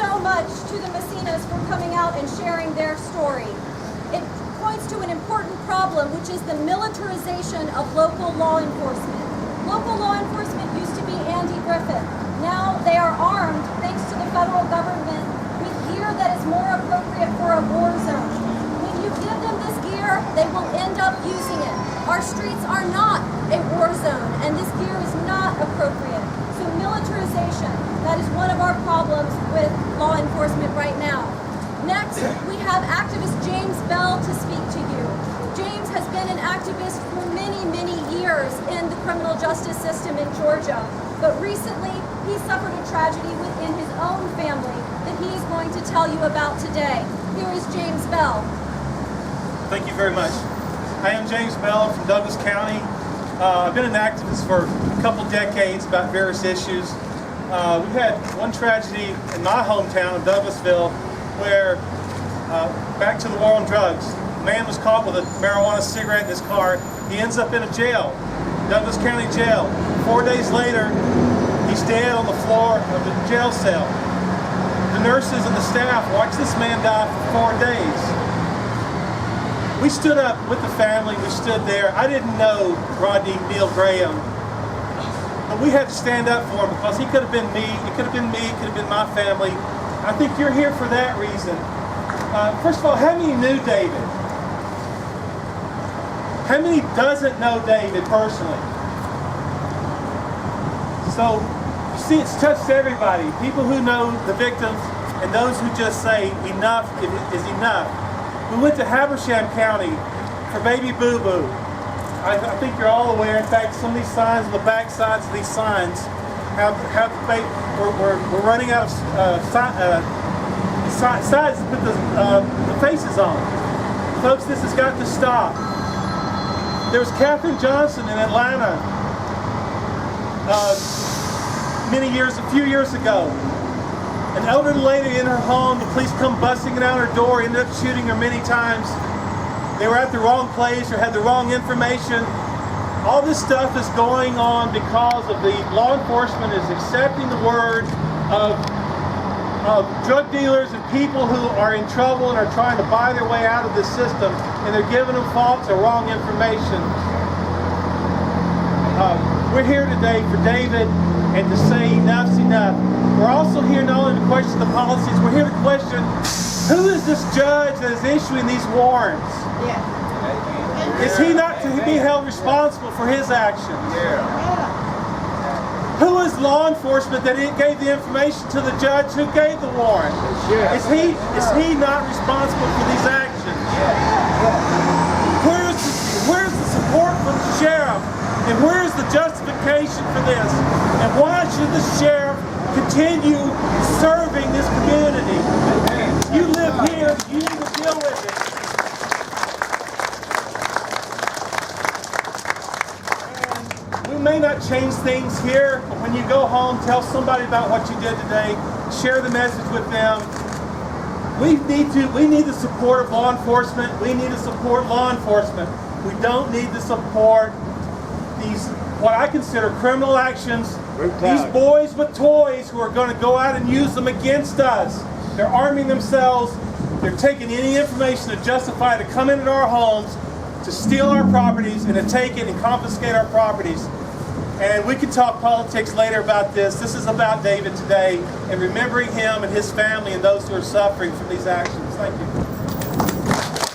so much to the Messinas for coming out and sharing their story. It points to an important problem, which is the militarization of local law enforcement. Local law enforcement used to be anti-Griffith. Now they are armed, thanks to the federal government, with gear that is more appropriate for a war zone. When you give them this gear, they will end up using it. Our streets are not a war zone, and this gear is not appropriate. So militarization, that is one of our problems with law enforcement right now. Next, we have activist James Bell to speak to you. James has been an activist for many, many years in the criminal justice system in Georgia. But recently, he suffered a tragedy within his own family that he is going to tell you about today. Here is James Bell. Thank you very much. I am James Bell from Douglas County. I've been an activist for a couple decades about various issues. We've had one tragedy in my hometown of Douglasville where, back to the war on drugs, a man was caught with a marijuana cigarette in his car. He ends up in a jail, Douglas County Jail. 4 days later, he's dead on the floor of the jail cell. The nurses and the staff watched this man die for 4 days. We stood up with the family, we stood there. I didn't know Rodney Neal Graham, but we had to stand up for him because he could have been me, it could have been me, it could have been my family. I think you're here for that reason. First of all, how many knew David? How many doesn't know David personally? So, you see, it's touched everybody. People who know the victims and those who just say enough is enough. We went to Habersham County for Baby Boo Boo. I think you're all aware. In fact, some of these signs on the back sides of these signs have we're running out of sides to put the faces on. Folks, this has got to stop. There was Katherine Johnson in Atlanta a few years ago. An elderly lady in her home, the police come busting it out her door, ended up shooting her many times. They were at the wrong place or had the wrong information. All this stuff is going on because of the law enforcement is accepting the word of drug dealers and people who are in trouble and are trying to buy their way out of this system, and they're giving them false or wrong information. We're here today for David and to say enough's enough. We're also here not only to question the policies, we're here to question who is this judge that is issuing these warrants? Yeah. Is he not to be held responsible for his actions? Yeah. Who is law enforcement that gave the information to the judge who gave the warrant? Yeah. Is he not responsible for these actions? Yeah. Where's the support from the sheriff? And where's the justification for this? And why should the sheriff continue serving this community? You live here, you need to deal with it. And we may not change things here, but when you go home, tell somebody about what you did today. Share the message with them. We need the support of law enforcement. We need to support law enforcement. We don't need to support these, what I consider criminal actions. These boys with toys who are going to go out and use them against us. They're arming themselves. They're taking any information to justify to come into our homes, to steal our properties, and to take it and confiscate our properties. And we can talk politics later about this. This is about David today and remembering him and his family and those who are suffering from these actions. Thank you.